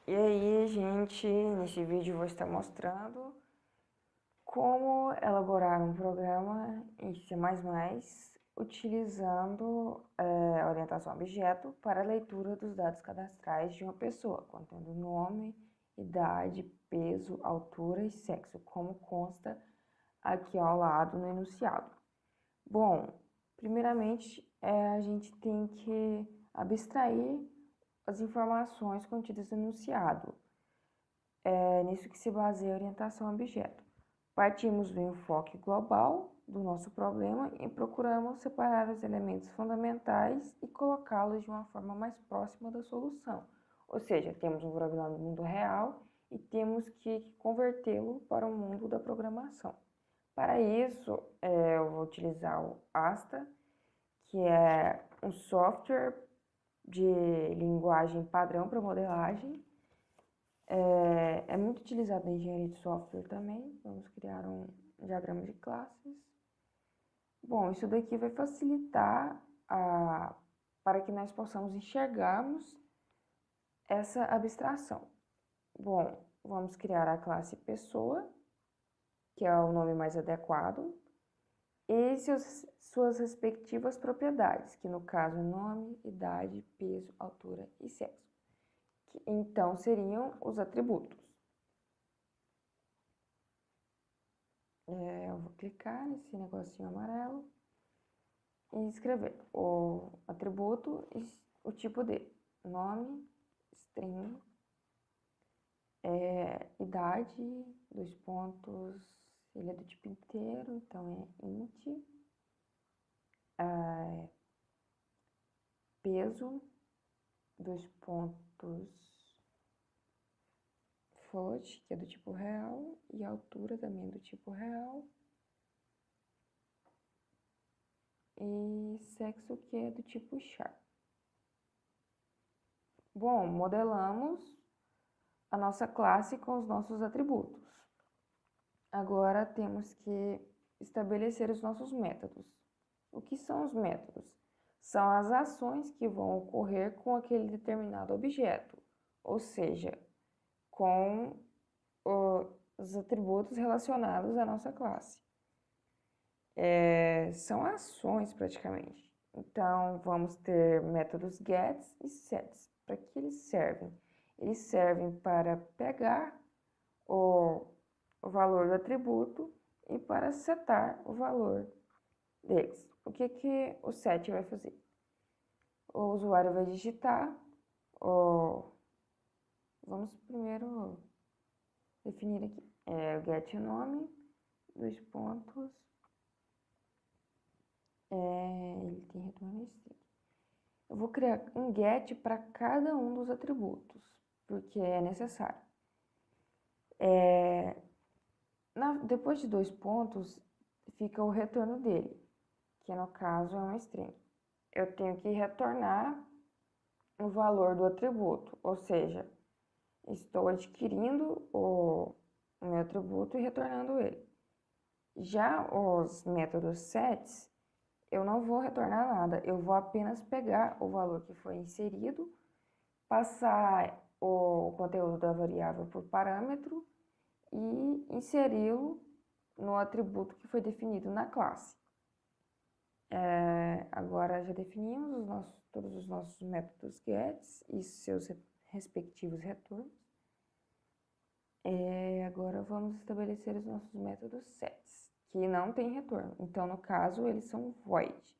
E aí, gente, nesse vídeo eu vou estar mostrando como elaborar um programa em C++ utilizando a orientação a objeto para a leitura dos dados cadastrais de uma pessoa, contendo nome, idade, peso, altura e sexo, como consta aqui ao lado no enunciado. Bom, primeiramente a gente tem que abstrair as informações contidas no enunciado. É nisso que se baseia a orientação a objeto. Partimos do enfoque global do nosso problema e procuramos separar os elementos fundamentais e colocá-los de uma forma mais próxima da solução. Ou seja, temos um problema no mundo real e temos que convertê-lo para o mundo da programação. Para isso, eu vou utilizar o Asta, que é um software de linguagem padrão para modelagem. É muito utilizado na engenharia de software também. Vamos criar um diagrama de classes. Bom, isso daqui vai facilitar para que nós possamos enxergarmos essa abstração. Bom, vamos criar a classe pessoa, que é o nome mais adequado, e suas respectivas propriedades, que no caso é nome, idade, peso, altura e sexo. Que, então, seriam os atributos. Eu vou clicar nesse negocinho amarelo e escrever o atributo e o tipo dele. Nome, string, idade, dois pontos, ele é do tipo inteiro, então é int. Peso, dois pontos, float, que é do tipo real, e altura também é do tipo real. E sexo, que é do tipo char. Bom, modelamos a nossa classe com os nossos atributos. Agora temos que estabelecer os nossos métodos. O que são os métodos? São as ações que vão ocorrer com aquele determinado objeto, ou seja, com os atributos relacionados à nossa classe. São ações praticamente. Então, vamos ter métodos gets e sets. Para que eles servem? Eles servem para pegar o valor do atributo e para setar o valor deles. O que o set vai fazer? O usuário vai digitar, vamos primeiro definir aqui, o get nome, dois pontos, ele tem retorno string. Eu vou criar um get para cada um dos atributos, porque é necessário. Depois de dois pontos, fica o retorno dele, que no caso é uma string. Eu tenho que retornar o valor do atributo, ou seja, estou adquirindo o meu atributo e retornando ele. Já os métodos sets, eu não vou retornar nada, eu vou apenas pegar o valor que foi inserido, passar o conteúdo da variável por parâmetro e inseri-lo no atributo que foi definido na classe. Agora já definimos todos os nossos métodos gets e seus respectivos retornos. Agora vamos estabelecer os nossos métodos sets, que não tem retorno. Então, no caso, eles são void.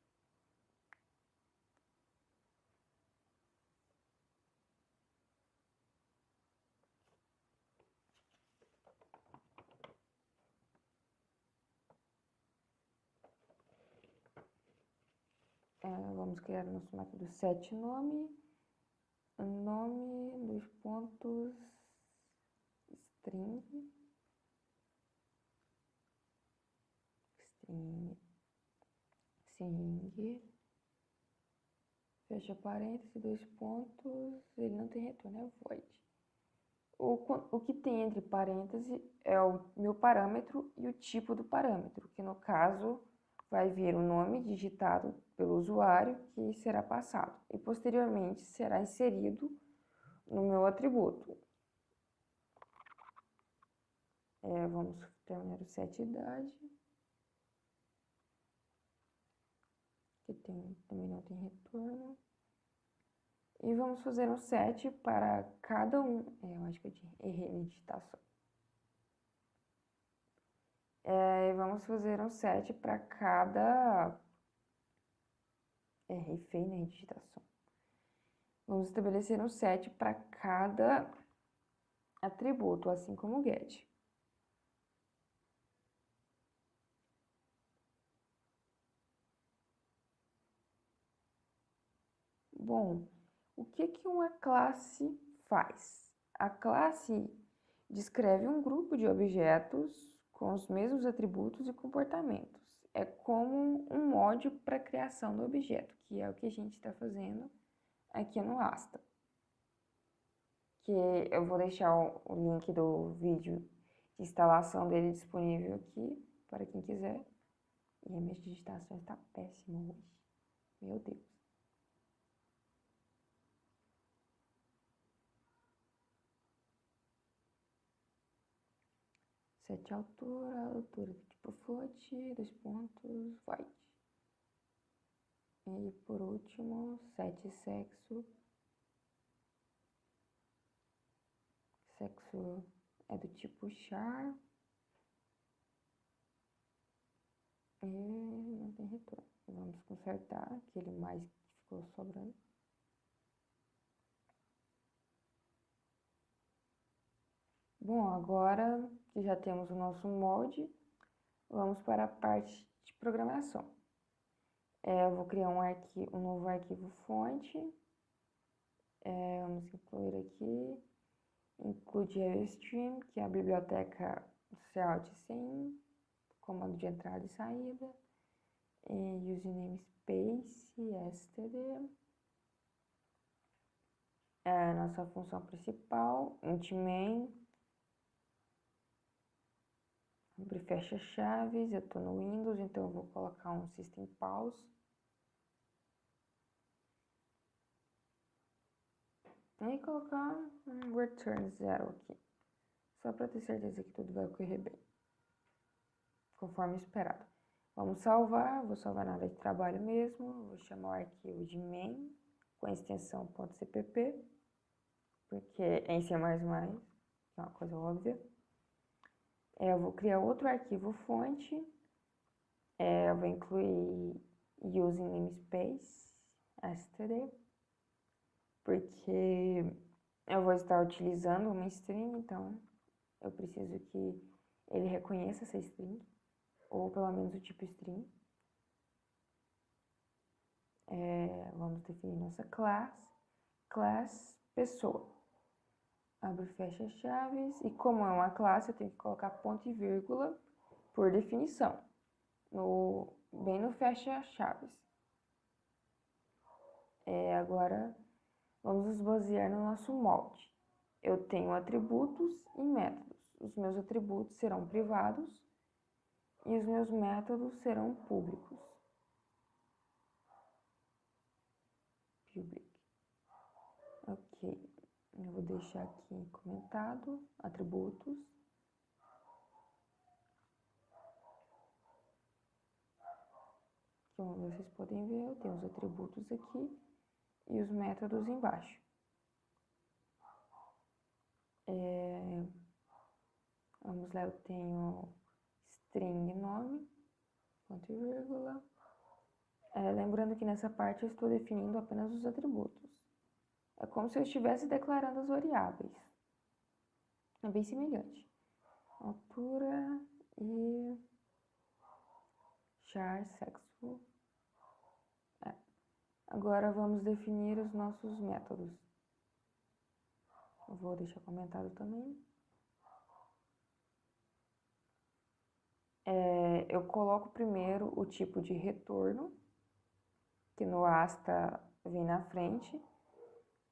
Vamos criar o nosso método setNome, nome, dois pontos, string, fecha parênteses, dois pontos, ele não tem retorno, é void. O que tem entre parênteses é o meu parâmetro e o tipo do parâmetro, que no caso vai vir o nome digitado pelo usuário que será passado e posteriormente será inserido no meu atributo. Vamos terminar o set idade, que também não tem retorno. E vamos fazer um set para cada um. Eu acho que eu errei na digitação. E vamos fazer um set para cada... Errei feio na digitação. Vamos estabelecer um set para cada atributo, assim como o get. Bom, o que uma classe faz? A classe descreve um grupo de objetos com os mesmos atributos e comportamentos. É como um molde para a criação do objeto, que é o que a gente está fazendo aqui no Asta. Que eu vou deixar o link do vídeo de instalação dele disponível aqui, para quem quiser. E a minha digitação está péssima hoje. Meu Deus. Set altura do tipo float, 2 pontos, white. E por último, set sexo. Sexo é do tipo char. E não tem retorno. Vamos consertar aquele mais que ficou sobrando. Bom, agora que já temos o nosso molde, vamos para a parte de programação. Eu vou criar um novo arquivo fonte. Vamos incluir aqui, include stream, que é a biblioteca cout sem comando de entrada e saída, use namespace, std. Nossa função principal, int main, abre e fecha chaves. Eu estou no Windows, então eu vou colocar um system pause. E colocar um return 0 aqui, só para ter certeza que tudo vai ocorrer bem, conforme esperado. Vamos salvar, vou salvar na área de trabalho mesmo, vou chamar o arquivo de main com a extensão .cpp, porque é em C++, que é uma coisa óbvia. Eu vou criar outro arquivo fonte, eu vou incluir using namespace, std, porque eu vou estar utilizando uma string, então eu preciso que ele reconheça essa string, ou pelo menos o tipo string. Vamos definir nossa class pessoa. Abre e fecha chaves, e como é uma classe, eu tenho que colocar ponto e vírgula por definição, bem no fecha chaves. Agora, vamos nos basear no nosso molde. Eu tenho atributos e métodos. Os meus atributos serão privados e os meus métodos serão públicos. Public. Ok. Eu vou deixar aqui comentado, atributos. Como vocês podem ver, eu tenho os atributos aqui e os métodos embaixo. Vamos lá, eu tenho string nome, ponto e vírgula. Lembrando que nessa parte eu estou definindo apenas os atributos. É como se eu estivesse declarando as variáveis. É bem semelhante. Altura e char sexo. Agora vamos definir os nossos métodos. Eu vou deixar comentado também. Eu coloco primeiro o tipo de retorno, que no Asta vem na frente.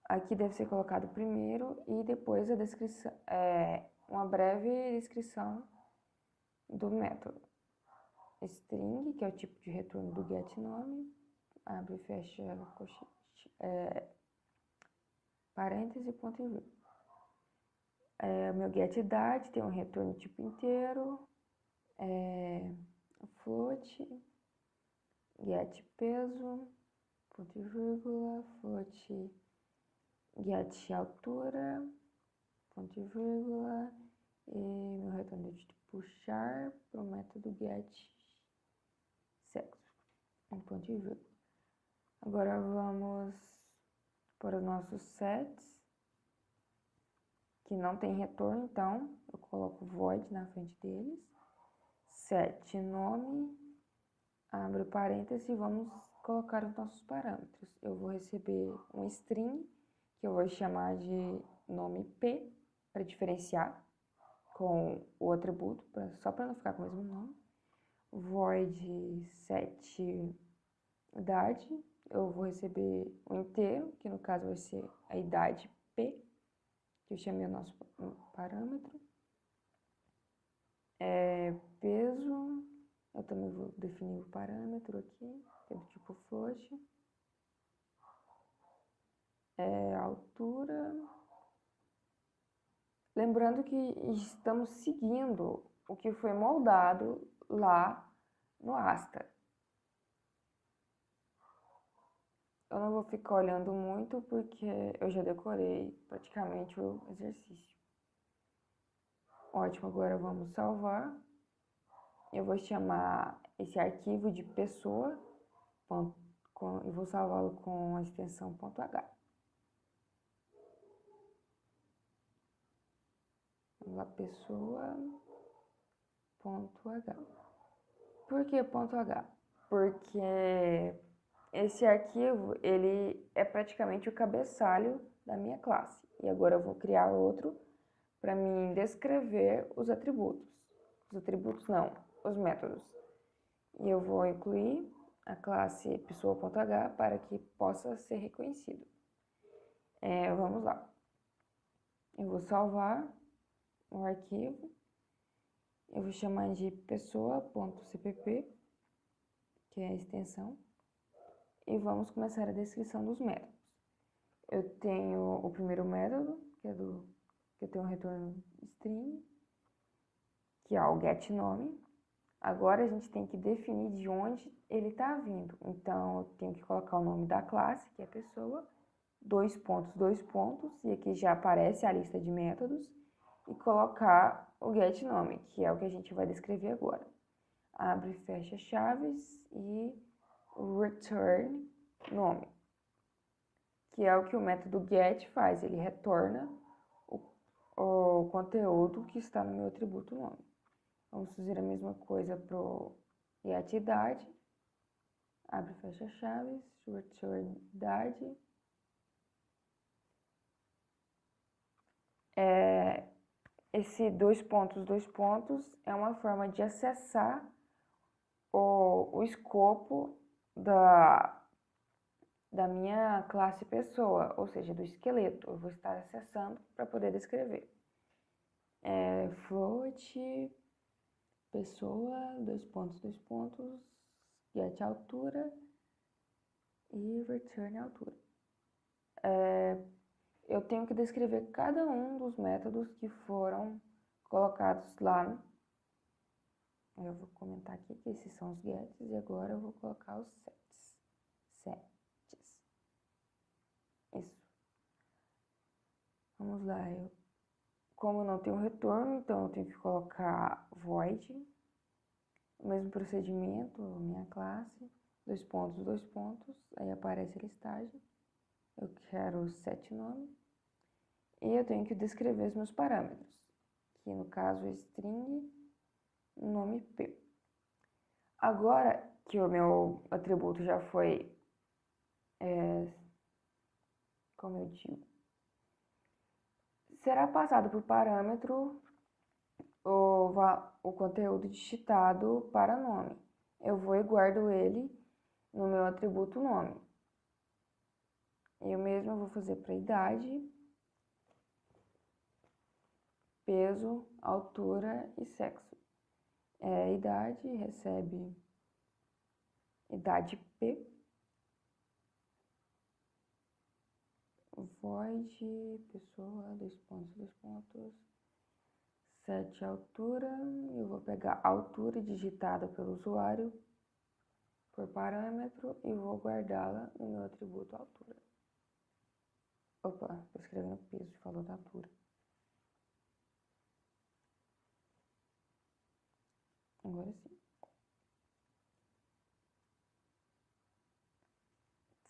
Aqui deve ser colocado primeiro e depois a descrição, uma breve descrição do método. String, que é o tipo de retorno do getNome, abre e fecha parêntese, ponto e vírgula. O meu getIdade tem um retorno tipo inteiro, float, getPeso, ponto e vírgula, float, getAltura, ponto e vírgula, e meu retorno é de tipo char para o método getSexo, ponto e vírgula. Agora vamos para os nossos sets, que não tem retorno, então eu coloco void na frente deles. Set nome, abro parênteses e vamos colocar os nossos parâmetros. Eu vou receber um string, que eu vou chamar de nome P, para diferenciar com o atributo, só para não ficar com o mesmo nome. Void set idade, eu vou receber um inteiro, que no caso vai ser a idade P, que eu chamei o nosso parâmetro. Peso, eu também vou definir o parâmetro aqui, que é do tipo float. Altura. Lembrando que estamos seguindo o que foi moldado lá no Asta. Eu não vou ficar olhando muito porque eu já decorei praticamente o exercício. Ótimo, agora vamos salvar. Eu vou chamar esse arquivo de pessoa e vou salvá-lo com a extensão .h. Vamos lá, pessoa.h. Por que .h? Porque esse arquivo, ele é praticamente o cabeçalho da minha classe. E agora eu vou criar outro para mim descrever os atributos. Os atributos não, os métodos. E eu vou incluir a classe pessoa.h para que possa ser reconhecido. Vamos lá. Eu vou salvar o arquivo. Eu vou chamar de pessoa.cpp, que é a extensão. E vamos começar a descrição dos métodos. Eu tenho o primeiro método, que eu tenho um retorno string, que é o getNome. Agora a gente tem que definir de onde ele está vindo. Então, eu tenho que colocar o nome da classe, que é pessoa, dois pontos, e aqui já aparece a lista de métodos, e colocar o getNome, que é o que a gente vai descrever agora. Abre e fecha chaves e return nome, que é o que o método get faz, ele retorna o conteúdo que está no meu atributo nome. Vamos fazer a mesma coisa para o getIdade, abre e fecha chaves, return idade. Esse dois pontos é uma forma de acessar o escopo da minha classe pessoa, ou seja, do esqueleto. Eu vou estar acessando para poder descrever. Float, pessoa, dois pontos, get altura e return altura. Eu tenho que descrever cada um dos métodos que foram colocados lá. Eu vou comentar aqui que esses são os gets e agora eu vou colocar os sets. Isso. Vamos lá. Como eu não tenho retorno, então eu tenho que colocar void. O mesmo procedimento, minha classe, dois pontos, aí aparece a listagem. Eu quero set nome. E eu tenho que descrever os meus parâmetros, que no caso é string nome P. Agora que o meu atributo já foi, como eu digo, será passado por parâmetro o conteúdo digitado para nome. Eu vou e guardo ele no meu atributo nome. Eu mesmo vou fazer para idade, peso, altura e sexo. Idade recebe idade P. void, pessoa, dois pontos, 7 altura. Eu vou pegar a altura digitada pelo usuário por parâmetro e vou guardá-la no meu atributo altura. Opa, tô escrevendo peso, falou da altura. Agora sim.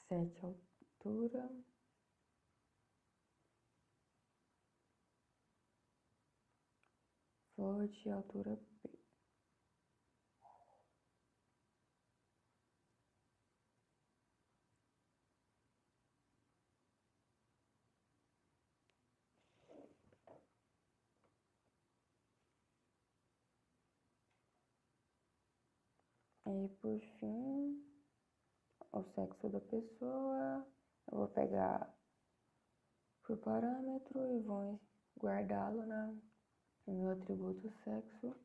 7 altura. Float altura P. E por fim, o sexo da pessoa. Eu vou pegar por parâmetro e vou guardá-lo no meu atributo sexo.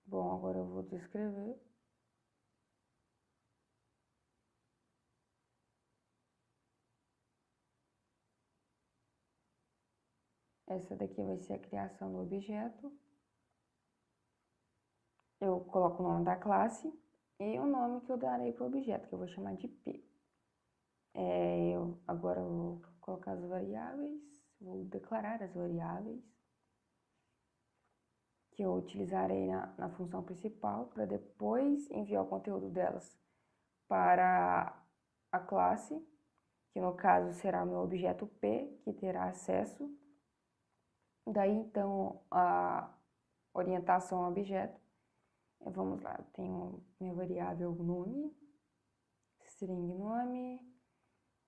Bom, agora eu vou descrever. Essa daqui vai ser a criação do objeto. Eu coloco o nome da classe e o nome que eu darei para o objeto, que eu vou chamar de P. Agora eu vou colocar as variáveis, vou declarar as variáveis que eu utilizarei na função principal para depois enviar o conteúdo delas para a classe, que no caso será o meu objeto P, que terá acesso. Daí então a orientação ao objeto. Vamos lá, eu tenho minha variável nome, string nome,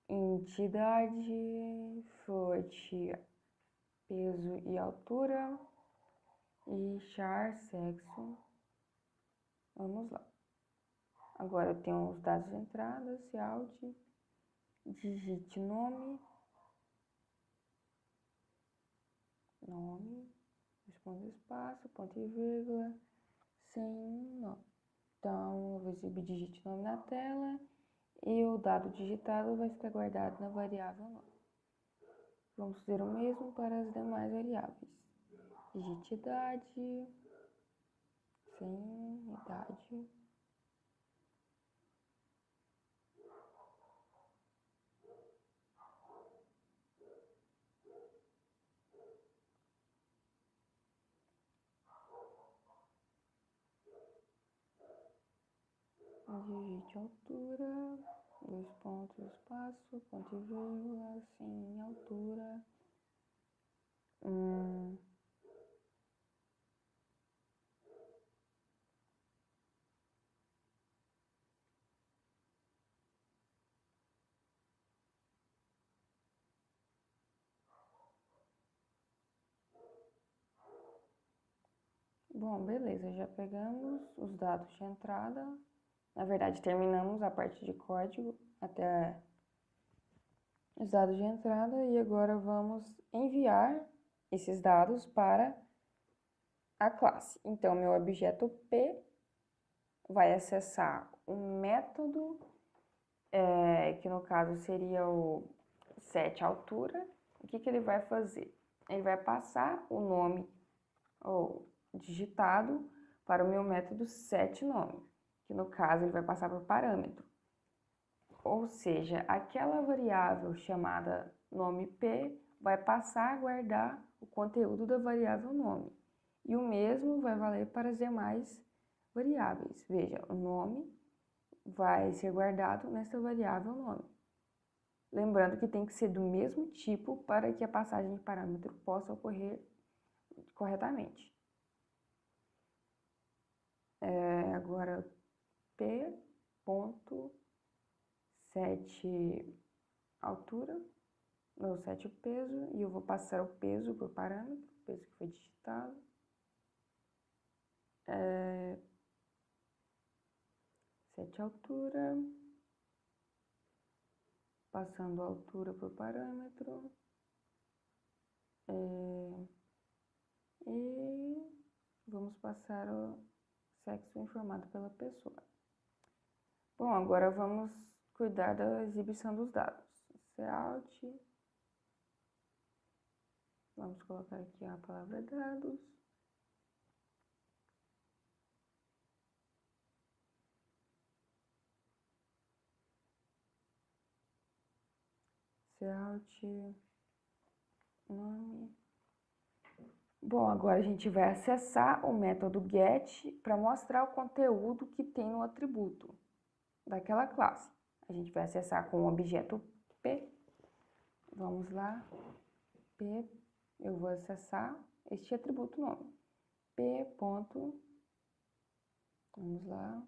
entidade, float, peso e altura e char sexo. Vamos lá. Agora eu tenho os dados de entrada, out, digite nome, responde espaço, ponto e vírgula, sem nome. Então, eu vou exibir digite nome na tela e o dado digitado vai ficar guardado na variável nome. Vamos fazer o mesmo para as demais variáveis. Digite idade, sem idade. Digite altura, dois pontos, espaço, ponto e vírgula, sem altura. Bom, beleza, já pegamos os dados de entrada. Na verdade, terminamos a parte de código até os dados de entrada e agora vamos enviar esses dados para a classe. Então, meu objeto P vai acessar um método, que no caso seria o setAltura. O que ele vai fazer? Ele vai passar o nome ou digitado para o meu método setNome, que no caso ele vai passar por parâmetro. Ou seja, aquela variável chamada nome P vai passar a guardar o conteúdo da variável nome. E o mesmo vai valer para as demais variáveis. Veja, o nome vai ser guardado nessa variável nome. Lembrando que tem que ser do mesmo tipo para que a passagem de parâmetro possa ocorrer corretamente. Agora, P.set altura, ou set o peso, e eu vou passar o peso por parâmetro, o peso que foi digitado. Set altura, passando a altura por parâmetro. E vamos passar o sexo informado pela pessoa. Bom, agora vamos cuidar da exibição dos dados. Alt. Vamos colocar aqui a palavra dados. Alt, nome. Bom, agora a gente vai acessar o método get para mostrar o conteúdo que tem no atributo daquela classe. A gente vai acessar com o objeto P. Vamos lá. P, eu vou acessar este atributo nome. P. Ponto, vamos lá.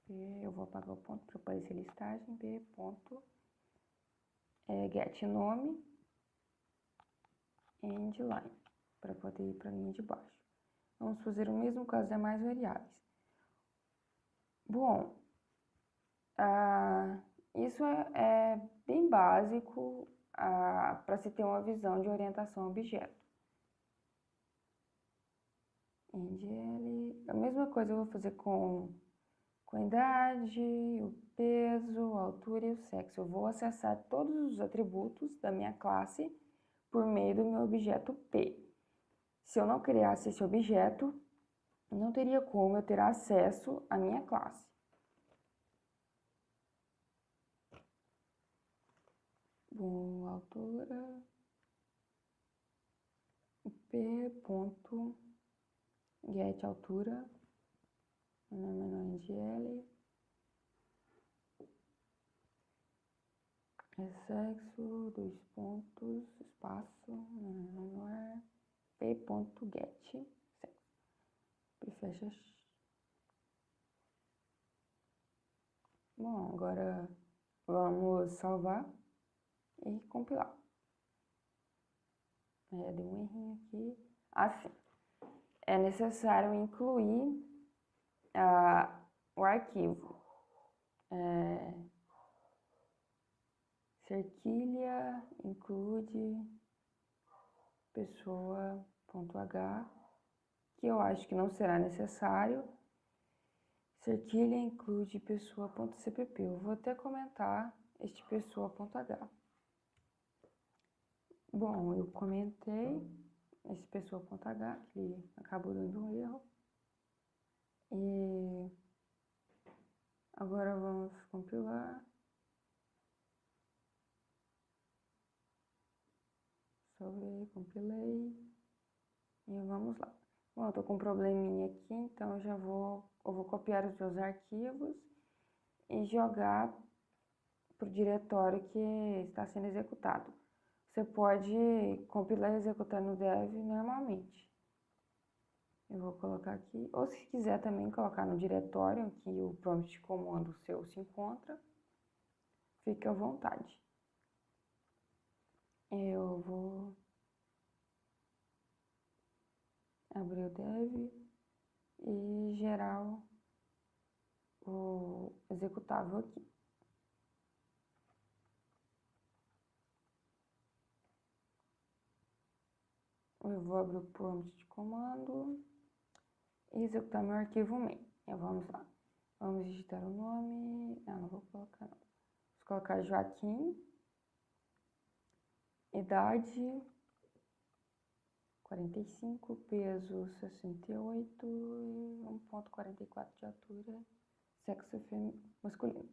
P, eu vou apagar o ponto para aparecer listagem. P. Ponto, get nome, end line, para poder ir para a linha de baixo. Vamos fazer o mesmo com as demais variáveis. Bom, isso é bem básico para se ter uma visão de orientação a objeto. A mesma coisa eu vou fazer com a idade, o peso, a altura e o sexo. Eu vou acessar todos os atributos da minha classe por meio do meu objeto P. Se eu não criasse esse objeto, não teria como eu ter acesso à minha classe. Bom, altura, P.get altura, menor NGL, sexo, dois pontos, espaço, menor, P.get, sexo, P fecha. Bom, agora vamos salvar e compilar. Deu um errinho aqui. Assim, é necessário incluir o arquivo. Cerquilha include pessoa.h, que eu acho que não será necessário. Cerquilha include pessoa.cpp. Eu vou até comentar este pessoa.h. Bom, eu comentei esse pessoa.h, que acabou dando um erro. E agora vamos compilar. Salvei, compilei. E vamos lá. Bom, eu tô com um probleminha aqui, então eu vou copiar os meus arquivos e jogar para o diretório que está sendo executado. Você pode compilar e executar no dev normalmente. Eu vou colocar aqui, ou se quiser também colocar no diretório em que o prompt de comando seu se encontra, fique à vontade. Eu vou abrir o dev e gerar o executável aqui. Eu vou abrir o prompt de comando e executar meu arquivo main. Vamos lá. Vamos digitar o nome. Não vou colocar não. Vou colocar Joaquim. Idade 45, peso 68 e 1,44 de altura, sexo masculino.